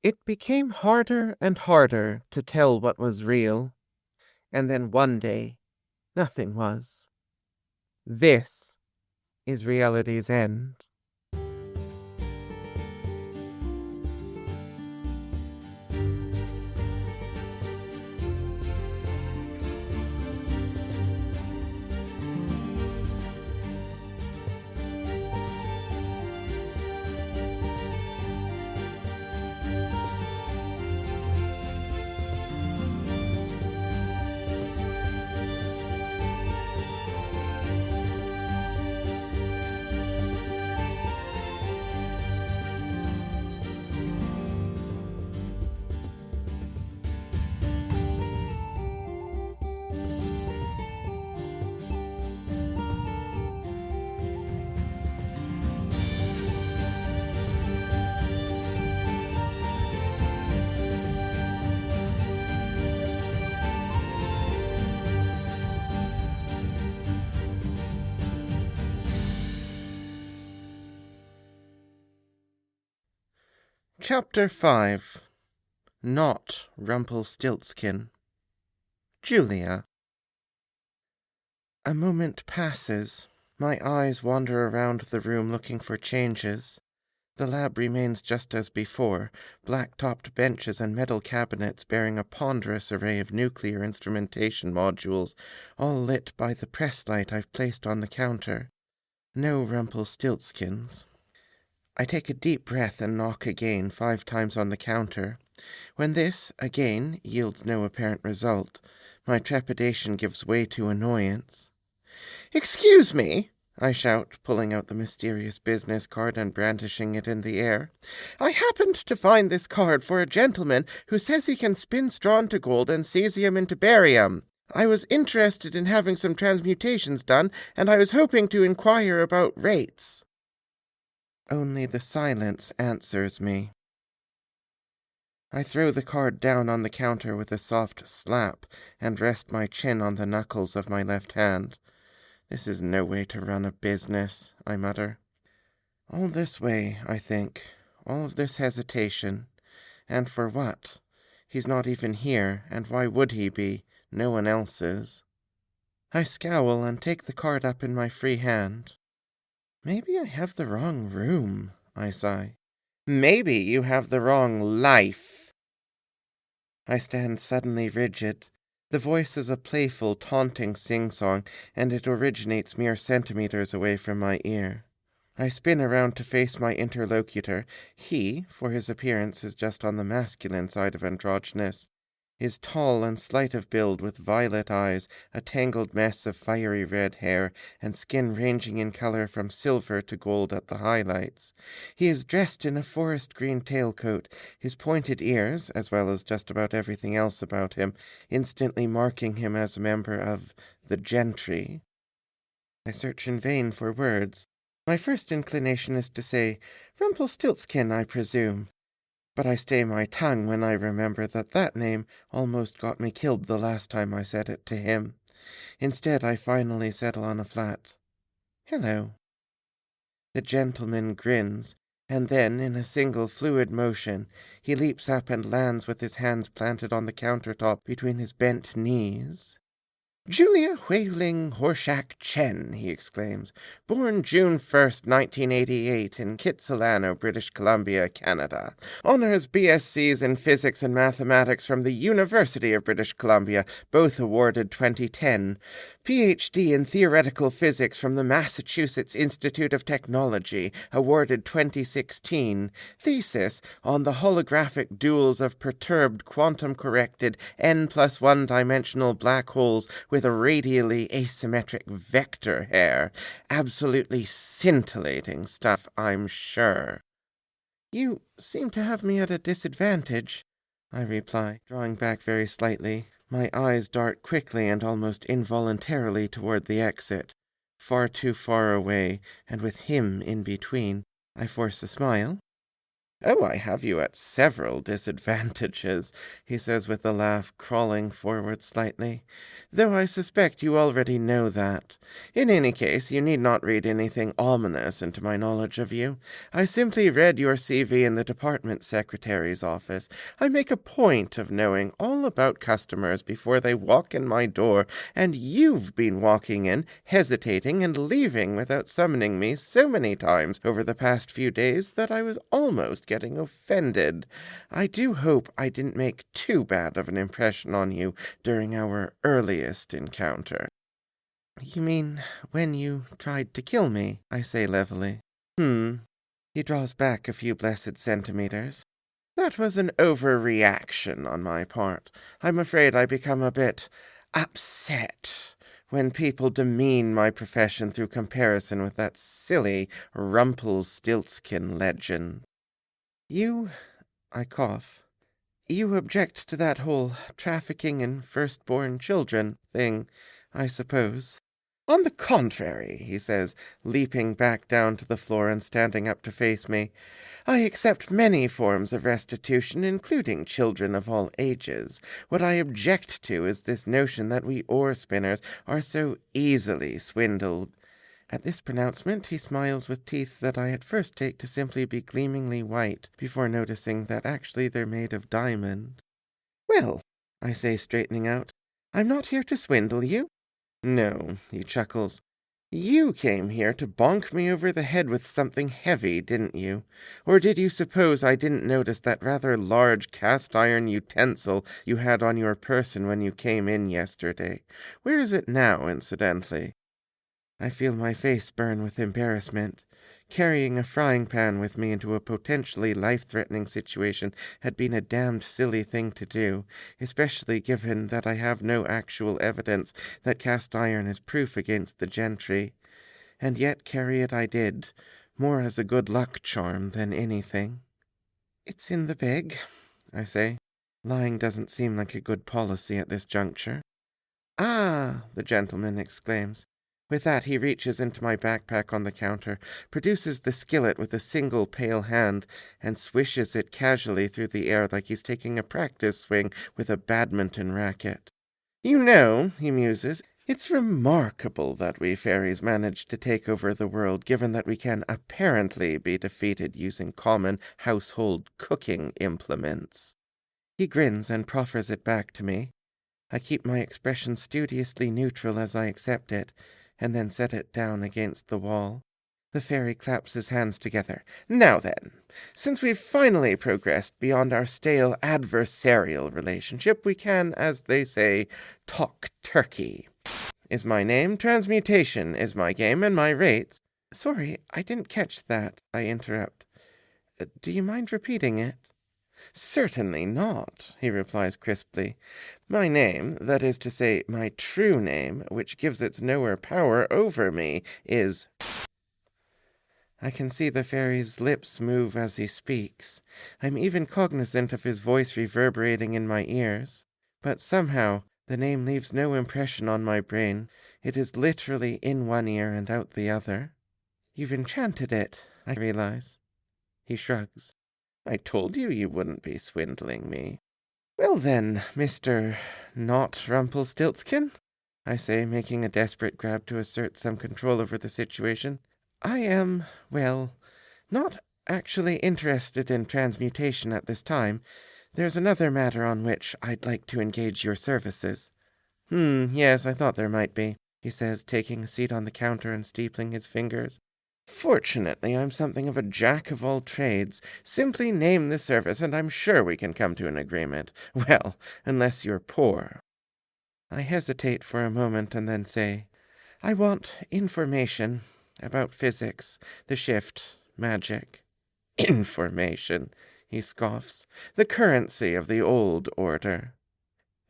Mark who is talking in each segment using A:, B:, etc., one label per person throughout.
A: It became harder and harder to tell what was real, and then one day, nothing was. This is reality's end. Chapter 5. Not-Rumpelstiltskin. Julia. A moment passes. My eyes wander around the room looking for changes. The lab remains just as before, black-topped benches and metal cabinets bearing a ponderous array of nuclear instrumentation modules, all lit by the press light I've placed on the counter. No Rumpelstiltskins. I take a deep breath and knock again 5 times on the counter. When this, again, yields no apparent result, my trepidation gives way to annoyance. "Excuse me," I shout, pulling out the mysterious business card and brandishing it in the air. "I happened to find this card for a gentleman who says he can spin straw into gold and cesium into barium. I was interested in having some transmutations done, and I was hoping to inquire about rates." Only the silence answers me. I throw the card down on the counter with a soft slap and rest my chin on the knuckles of my left hand. This is no way to run a business, I mutter. All this way, I think. All of this hesitation. And for what? He's not even here, and why would he be? No one else is. I scowl and take the card up in my free hand. Maybe I have the wrong room, I sigh. Maybe you have the wrong life. I stand suddenly rigid. The voice is a playful, taunting sing-song, and it originates mere centimeters away from my ear. I spin around to face my interlocutor. He, for his appearance, is just on the masculine side of androgynous, is tall and slight of build with violet eyes, a tangled mess of fiery red hair, and skin ranging in color from silver to gold at the highlights. He is dressed in a forest green tailcoat, his pointed ears, as well as just about everything else about him, instantly marking him as a member of the gentry. I search in vain for words. My first inclination is to say, "Rumpelstiltskin, I presume." But I stay my tongue when I remember that name almost got me killed the last time I said it to him. Instead, I finally settle on a flat "Hello." The gentleman grins, and then, in a single fluid motion, he leaps up and lands with his hands planted on the countertop between his bent knees. "Julia Whaling Horshack Chen," he exclaims, "born June 1st, 1988, in Kitsilano, British Columbia, Canada. Honors BScs in Physics and Mathematics from the University of British Columbia, both awarded 2010. PhD in Theoretical Physics from the Massachusetts Institute of Technology, awarded 2016. Thesis on the holographic duels of perturbed quantum-corrected n+1 dimensional black holes with a radially asymmetric vector hair. Absolutely scintillating stuff, I'm sure." "You seem to have me at a disadvantage," I reply, drawing back very slightly. My eyes dart quickly and almost involuntarily toward the exit. Far too far away, and with him in between. I force a smile. "Oh, I have you at several disadvantages," he says with a laugh, crawling forward slightly, "though I suspect you already know that. In any case, you need not read anything ominous into my knowledge of you. I simply read your CV in the department secretary's office. I make a point of knowing all about customers before they walk in my door, and you've been walking in, hesitating, and leaving without summoning me so many times over the past few days that I was almost getting offended. I do hope I didn't make too bad of an impression on you during our earliest encounter." "You mean when you tried to kill me?" I say levelly. He draws back a few blessed centimeters. "That was an overreaction on my part. I'm afraid I become a bit upset when people demean my profession through comparison with that silly Rumpelstiltskin legend." I cough. "You object to that whole trafficking in firstborn children thing, I suppose." "On the contrary," he says, leaping back down to the floor and standing up to face me, "I accept many forms of restitution, including children of all ages. What I object to is this notion that we oar spinners are so easily swindled." At this pronouncement he smiles with teeth that I at first take to simply be gleamingly white, before noticing that actually they're made of diamond. "Well," I say, straightening out, "I'm not here to swindle you." "No," he chuckles. "You came here to bonk me over the head with something heavy, didn't you? Or did you suppose I didn't notice that rather large cast-iron utensil you had on your person when you came in yesterday? Where is it now, incidentally?" I feel my face burn with embarrassment. Carrying a frying pan with me into a potentially life-threatening situation had been a damned silly thing to do, especially given that I have no actual evidence that cast iron is proof against the gentry. And yet carry it I did, more as a good luck charm than anything. "It's in the bag," I say. Lying doesn't seem like a good policy at this juncture. "Ah!" the gentleman exclaims. With that he reaches into my backpack on the counter, produces the skillet with a single pale hand, and swishes it casually through the air like he's taking a practice swing with a badminton racket. "You know," he muses, "it's remarkable that we fairies manage to take over the world, given that we can apparently be defeated using common household cooking implements." He grins and proffers it back to me. I keep my expression studiously neutral as I accept it, and then set it down against the wall. The fairy claps his hands together. "Now then, since we've finally progressed beyond our stale adversarial relationship, we can, as they say, talk turkey. Is my name, transmutation is my game, and my rates—" "Sorry, I didn't catch that," I interrupt. "Do you mind repeating it?" "Certainly not," he replies crisply. "My name, that is to say, my true name, which gives its knower power over me, is—" I can see the fairy's lips move as he speaks. I'm even cognizant of his voice reverberating in my ears. But somehow the name leaves no impression on my brain. It is literally in one ear and out the other. "You've enchanted it," I realize. He shrugs. "I told you you wouldn't be swindling me." "Well then, Mr. Not-Rumpelstiltskin," I say, making a desperate grab to assert some control over the situation, "I am, well, not actually interested in transmutation at this time. There's another matter on which I'd like to engage your services." Yes, I thought there might be," he says, taking a seat on the counter and steepling his fingers. "Fortunately, I'm something of a jack of all trades. Simply name the service, and I'm sure we can come to an agreement. Well, unless you're poor." I hesitate for a moment and then say, "I want information about physics, the shift, magic." "Information," he scoffs. "The currency of the old order."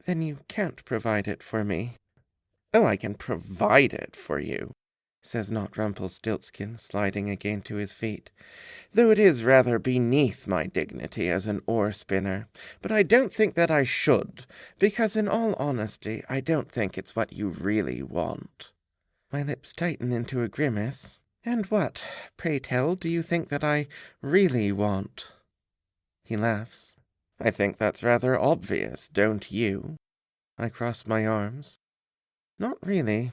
A: "Then you can't provide it for me." "Oh, I can provide it for you," says Not-Rumpelstiltskin, sliding again to his feet, "though it is rather beneath my dignity as an oar spinner. But I don't think that I should, because in all honesty, I don't think it's what you really want." My lips tighten into a grimace. "And what, pray tell, do you think that I really want?" He laughs. I think that's rather obvious, don't you? I cross my arms. Not really.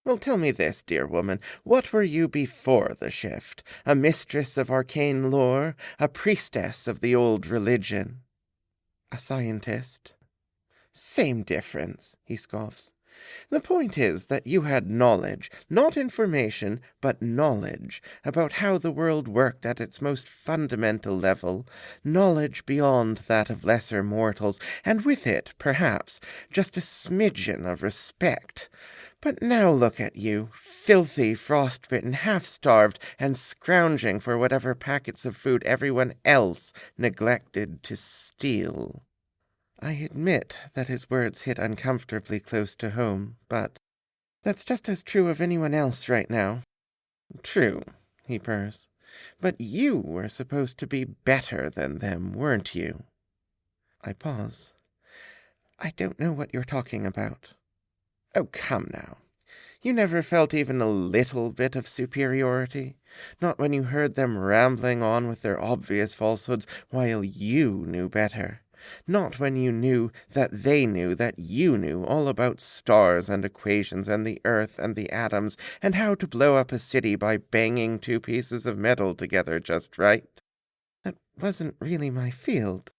A: Well, tell me this, dear woman. What were you before the shift? A mistress of arcane lore? A priestess of the old religion? A scientist. Same difference, he scoffs. The point is that you had knowledge, not information, but knowledge, about how the world worked at its most fundamental level, knowledge beyond that of lesser mortals, and with it, perhaps, just a smidgen of respect. But now look at you, filthy, frostbitten, half-starved, and scrounging for whatever packets of food everyone else neglected to steal. I admit that his words hit uncomfortably close to home, but that's just as true of anyone else right now. True, he purrs, but you were supposed to be better than them, weren't you? I pause. I don't know what you're talking about. Oh, come now. You never felt even a little bit of superiority? Not when you heard them rambling on with their obvious falsehoods while you knew better? Not when you knew that they knew that you knew all about stars and equations and the earth and the atoms and how to blow up a city by banging two pieces of metal together just right? That wasn't really my field.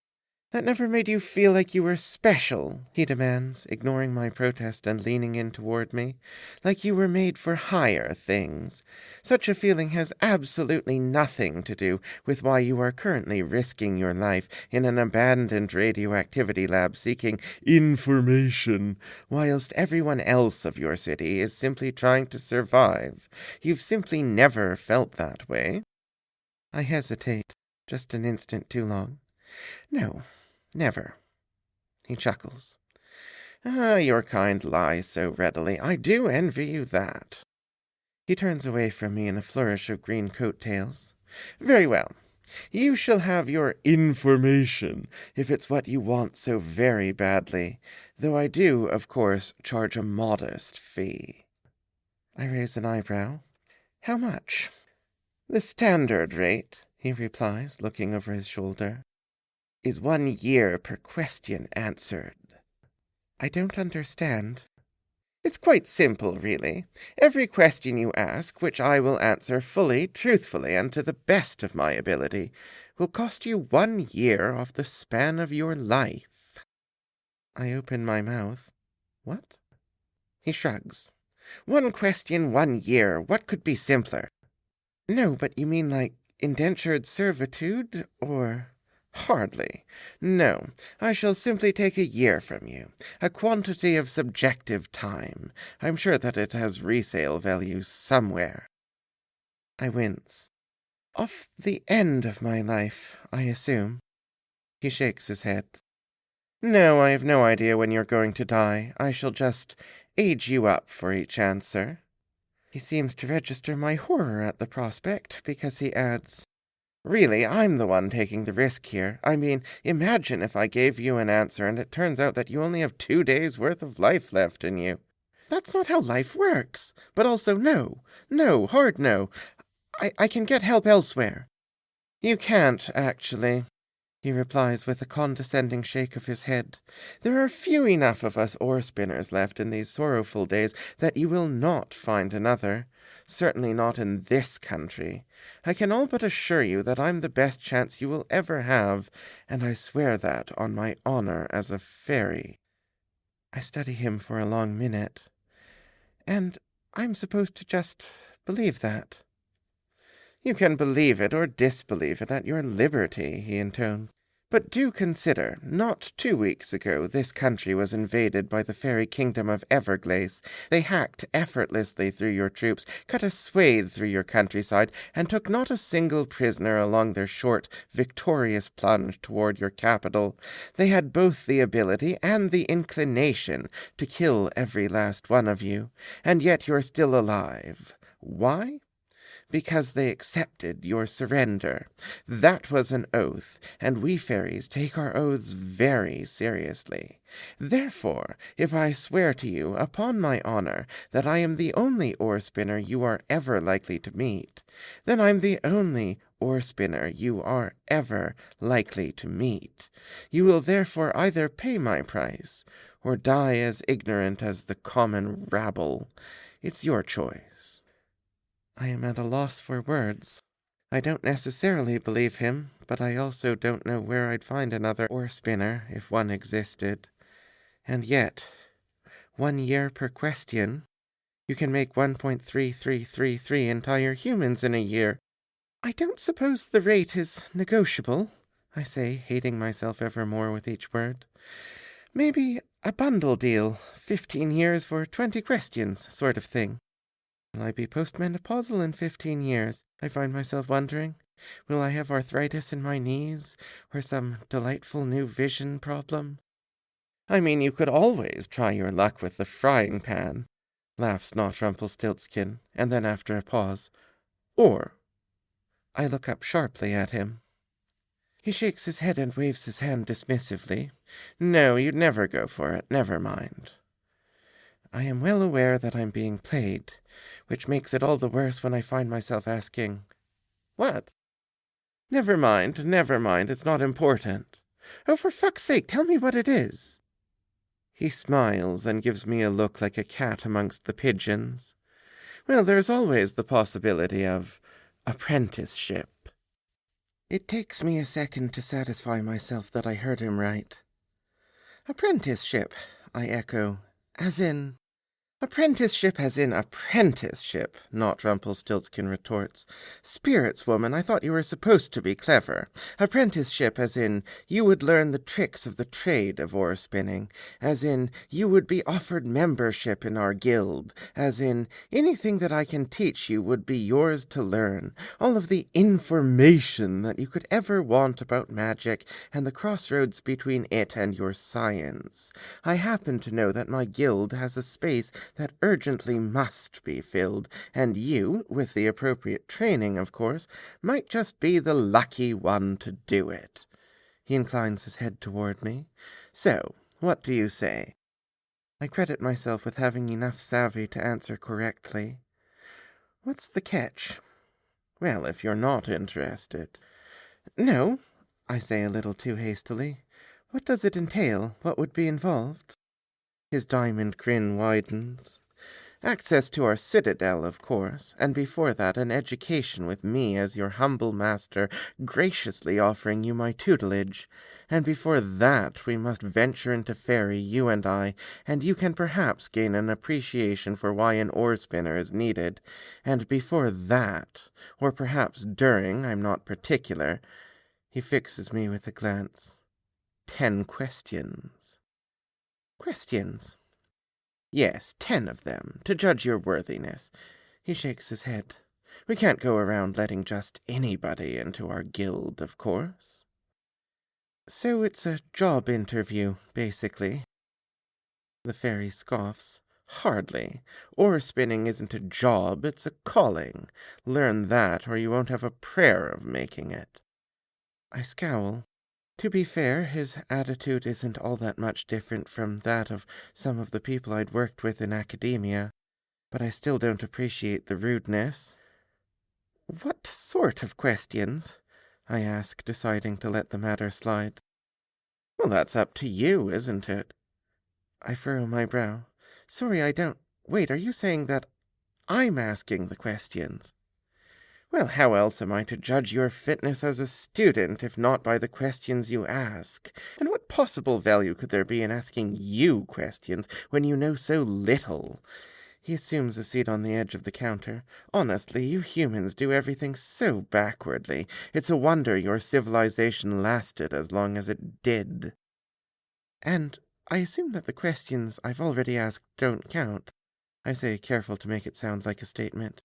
A: That never made you feel like you were special, he demands, ignoring my protest and leaning in toward me, like you were made for higher things. Such a feeling has absolutely nothing to do with why you are currently risking your life in an abandoned radioactivity lab seeking information, whilst everyone else of your city is simply trying to survive. You've simply never felt that way. I hesitate, just an instant too long. No. Never. He chuckles. Your kind lies so readily. I do envy you that. He turns away from me in a flourish of green coat-tails. Very well. You shall have your information, if it's what you want so very badly, though I do, of course, charge a modest fee. I raise an eyebrow. How much? The standard rate, he replies, looking over his shoulder, is 1 year per question answered. I don't understand. It's quite simple, really. Every question you ask, which I will answer fully, truthfully, and to the best of my ability, will cost you 1 year off the span of your life. I open my mouth. What? He shrugs. 1 question, 1 year. What could be simpler? No, but you mean like indentured servitude, or... Hardly. No, I shall simply take 1 year from you, a quantity of subjective time. I'm sure that it has resale value somewhere. I wince. Off the end of my life, I assume. He shakes his head. No, I have no idea when you're going to die. I shall just age you up for each answer. He seems to register my horror at the prospect, because he adds, Really, I'm the one taking the risk here. I mean, imagine if I gave you an answer and it turns out that you only have 2 days' worth of life left in you. That's not how life works. But also, no, hard no. I can get help elsewhere. You can't, actually, he replies with a condescending shake of his head. There are few enough of us ore spinners left in these sorrowful days that you will not find another. Certainly not in this country. I can all but assure you that I'm the best chance you will ever have, and I swear that on my honor as a fairy. I study him for a long minute. And I'm supposed to just believe that. You can believe it or disbelieve it at your liberty, he intones. But do consider, not 2 weeks ago this country was invaded by the fairy kingdom of Everglace. They hacked effortlessly through your troops, cut a swathe through your countryside, and took not a single prisoner along their short, victorious plunge toward your capital. They had both the ability and the inclination to kill every last one of you, and yet you're still alive. Why? Because they accepted your surrender. That was an oath, and we fairies take our oaths very seriously. Therefore, if I swear to you, upon my honor, that I am the only oar-spinner you are ever likely to meet, then I'm the only oar-spinner you are ever likely to meet. You will therefore either pay my price, or die as ignorant as the common rabble. It's your choice. I am at a loss for words. I don't necessarily believe him, but I also don't know where I'd find another oar-spinner if one existed. And yet, 1 year per question. You can make 1.3333 entire humans in a year. I don't suppose the rate is negotiable, I say, hating myself ever more with each word. Maybe a bundle deal, 15 years for 20 questions, sort of thing. Will I be postmenopausal in 15 years? I find myself wondering. Will I have arthritis in my knees, or some delightful new vision problem? I mean, you could always try your luck with the frying pan, laughs Not-Rumpelstiltskin, and then after a pause, or... I look up sharply at him. He shakes his head and waves his hand dismissively. No, you'd never go for it. Never mind. I am well aware that I'm being played, which makes it all the worse when I find myself asking, "What?" Never mind, it's not important. Oh, for fuck's sake, tell me what it is. He smiles and gives me a look like a cat amongst the pigeons. Well, there's always the possibility of apprenticeship. It takes me a second to satisfy myself that I heard him right. Apprenticeship, I echo, as in... Apprenticeship as in apprenticeship, Not-Rumpelstiltskin retorts. Spirits, woman, I thought you were supposed to be clever. Apprenticeship as in you would learn the tricks of the trade of oar-spinning, as in you would be offered membership in our guild, as in anything that I can teach you would be yours to learn, all of the information that you could ever want about magic and the crossroads between it and your science. I happen to know that my guild has a space that urgently must be filled, and you, with the appropriate training, of course, might just be the lucky one to do it. He inclines his head toward me. So, what do you say? I credit myself with having enough savvy to answer correctly. What's the catch? Well, if you're not interested. No, I say a little too hastily. What does it entail? What would be involved? His diamond grin widens. Access to our citadel, of course, and before that an education with me as your humble master, graciously offering you my tutelage. And before that we must venture into Fairy, you and I, and you can perhaps gain an appreciation for why an oar-spinner is needed. And before that, or perhaps during, I'm not particular, he fixes me with a glance. 10 questions. Questions? Yes, 10 of them, to judge your worthiness. He shakes his head. We can't go around letting just anybody into our guild, of course. So it's a job interview, basically. The fairy scoffs. Hardly. Oar-spinning isn't a job, it's a calling. Learn that, or you won't have a prayer of making it. I scowl. To be fair, his attitude isn't all that much different from that of some of the people I'd worked with in academia, but I still don't appreciate the rudeness. What sort of questions? I ask, deciding to let the matter slide. Well, that's up to you, isn't it? I furrow my brow. Sorry, I don't... Wait, are you saying that I'm asking the questions? Well, how else am I to judge your fitness as a student, if not by the questions you ask? And what possible value could there be in asking you questions when you know so little? He assumes a seat on the edge of the counter. Honestly, you humans do everything so backwardly. It's a wonder your civilization lasted as long as it did. And I assume that the questions I've already asked don't count, I say, careful to make it sound like a statement.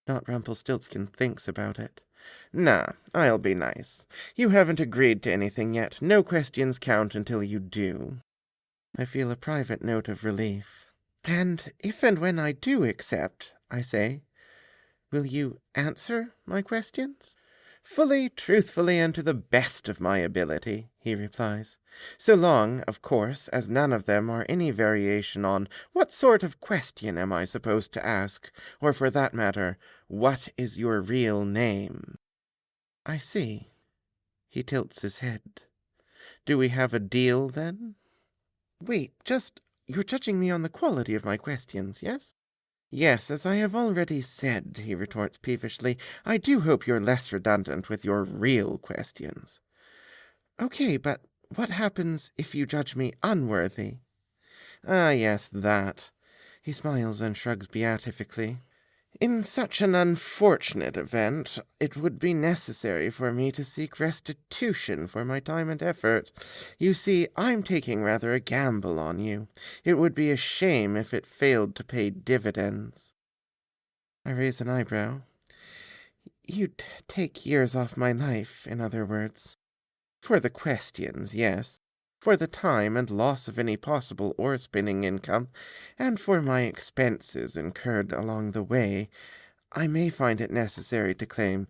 A: Not-Rumpelstiltskin thinks about it. Nah, I'll be nice. You haven't agreed to anything yet. No questions count until you do. I feel a private note of relief. And if and when I do accept, I say, Will you answer my questions? Fully, truthfully, and to the best of my ability, he replies. So long, of course, as none of them are any variation on what sort of question am I supposed to ask, or for that matter, what is your real name? I see. He tilts his head. Do we have a deal, then? Wait, you're judging me on the quality of my questions, yes? Yes, as I have already said, he retorts peevishly, I do hope you're less redundant with your real questions. Okay, but what happens if you judge me unworthy? Ah, yes, that. He smiles and shrugs beatifically. In such an unfortunate event, it would be necessary for me to seek restitution for my time and effort. You see, I'm taking rather a gamble on you. It would be a shame if it failed to pay dividends. I raise an eyebrow. You'd take years off my life, in other words. For the questions, yes. For the time and loss of any possible ore-spinning income, and for my expenses incurred along the way, I may find it necessary to claim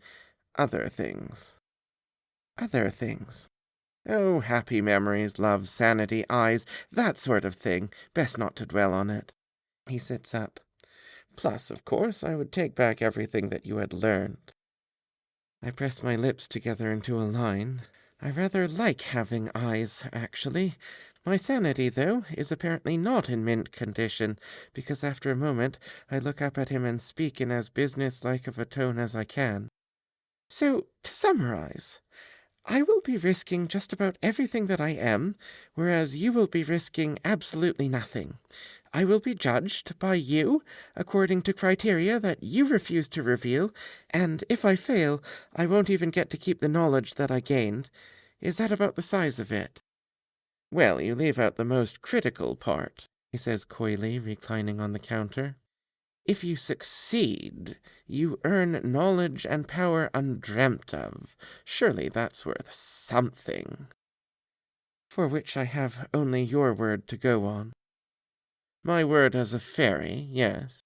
A: other things. Other things. Oh, happy memories, love, sanity, eyes, that sort of thing. Best not to dwell on it. He sits up. Plus, of course, I would take back everything that you had learned. I press my lips together into a line. I rather like having eyes, actually. My sanity, though, is apparently not in mint condition, because after a moment I look up at him and speak in as business-like of a tone as I can. So, to summarize, I will be risking just about everything that I am, whereas you will be risking absolutely nothing. I will be judged by you according to criteria that you refuse to reveal, and if I fail, I won't even get to keep the knowledge that I gained. Is that about the size of it? Well, you leave out the most critical part, he says coyly, reclining on the counter. If you succeed, you earn knowledge and power undreamt of. Surely that's worth something. For which I have only your word to go on. My word as a fairy, yes.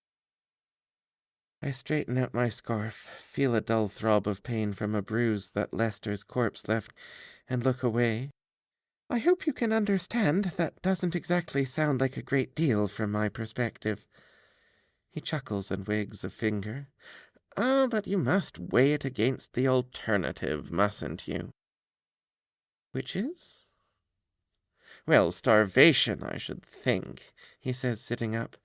A: I straighten out my scarf, feel a dull throb of pain from a bruise that Lester's corpse left, and look away. I hope you can understand that doesn't exactly sound like a great deal from my perspective. He chuckles and wags a finger. Ah, but you must weigh it against the alternative, mustn't you? Which is? Well, starvation, I should think, he says, sitting up.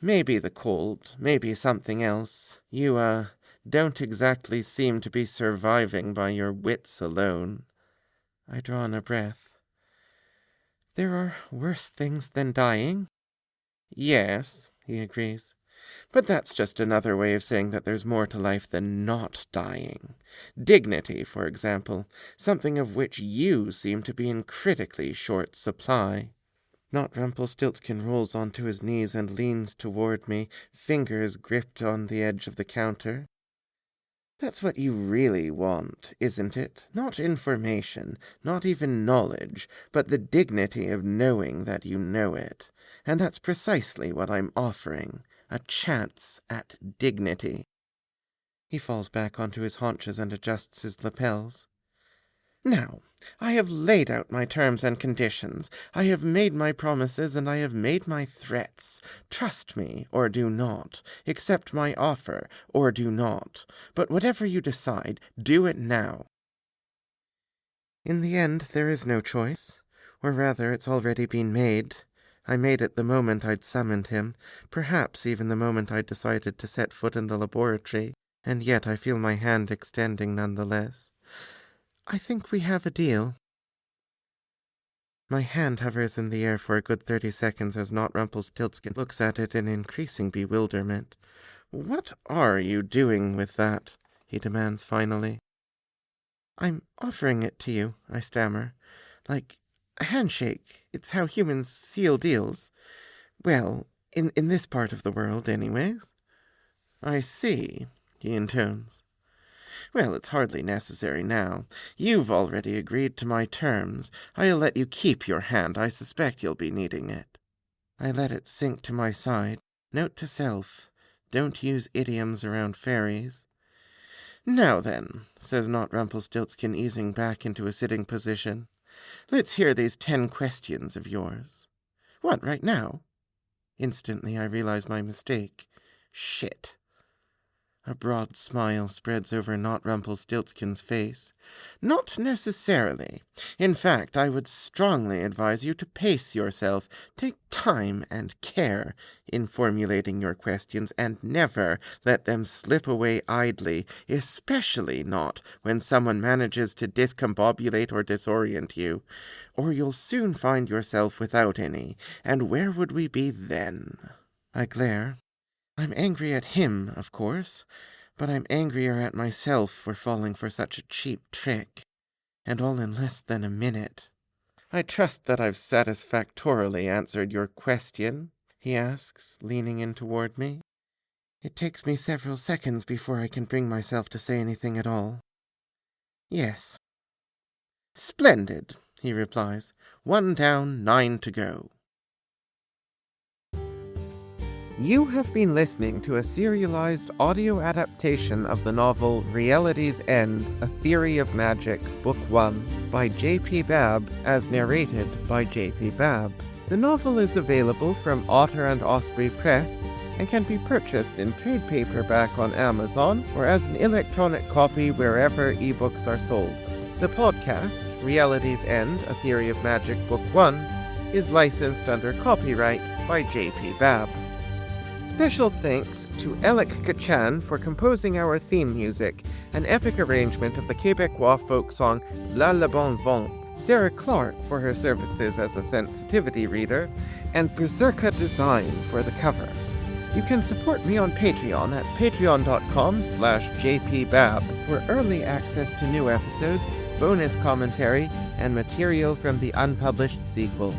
A: Maybe the cold, maybe something else. You, don't exactly seem to be surviving by your wits alone. I draw in a breath. There are worse things than dying. Yes, he agrees. But that's just another way of saying that there's more to life than not dying. Dignity, for example, something of which you seem to be in critically short supply. Not-Rumpelstiltskin rolls onto his knees and leans toward me, fingers gripped on the edge of the counter. That's what you really want, isn't it? Not information, not even knowledge, but the dignity of knowing that you know it. And that's precisely what I'm offering. A chance at dignity. He falls back onto his haunches and adjusts his lapels. Now, I have laid out my terms and conditions. I have made my promises and I have made my threats. Trust me, or do not. Accept my offer, or do not. But whatever you decide, do it now. In the end, there is no choice. Or rather, it's already been made. I made it the moment I'd summoned him, perhaps even the moment I'd decided to set foot in the laboratory, and yet I feel my hand extending nonetheless. I think we have a deal. My hand hovers in the air for a good 30 seconds as Not-Rumpelstiltskin looks at it in increasing bewilderment. What are you doing with that? He demands finally. I'm offering it to you, I stammer. Like a handshake. It's how humans seal deals. Well, in this part of the world, anyways. I see, he intones. Well, it's hardly necessary now. You've already agreed to my terms. I'll let you keep your hand. I suspect you'll be needing it. I let it sink to my side. Note to self. Don't use idioms around fairies. Now then, says Not-Rumpelstiltskin, easing back into a sitting position. Let's hear these 10 questions of yours. What, right now? Instantly I realize my mistake. Shit. A broad smile spreads over Not-Rumpelstiltskin's face. Not necessarily. In fact, I would strongly advise you to pace yourself, take time and care in formulating your questions, and never let them slip away idly, especially not when someone manages to discombobulate or disorient you, or you'll soon find yourself without any, and where would we be then? I glare. I'm angry at him, of course, but I'm angrier at myself for falling for such a cheap trick, and all in less than a minute. I trust that I've satisfactorily answered your question, he asks, leaning in toward me. It takes me several seconds before I can bring myself to say anything at all. Yes. Splendid, he replies. 1 down, 9 to go. You have been listening to a serialized audio adaptation of the novel Reality's End, A Theory of Magic, Book 1, by J.P. Babb, as narrated by J.P. Babb. The novel is available from Otter and Osprey Press and can be purchased in trade paperback on Amazon or as an electronic copy wherever ebooks are sold. The podcast, Reality's End, A Theory of Magic, Book 1, is licensed under copyright by J.P. Babb. Special thanks to Alec Kachan for composing our theme music, an epic arrangement of the Quebecois folk song La Le Bon Vent, Sarah Clark for her services as a sensitivity reader, and Berserka Design for the cover. You can support me on Patreon at patreon.com/jpbab for early access to new episodes, bonus commentary, and material from the unpublished sequel.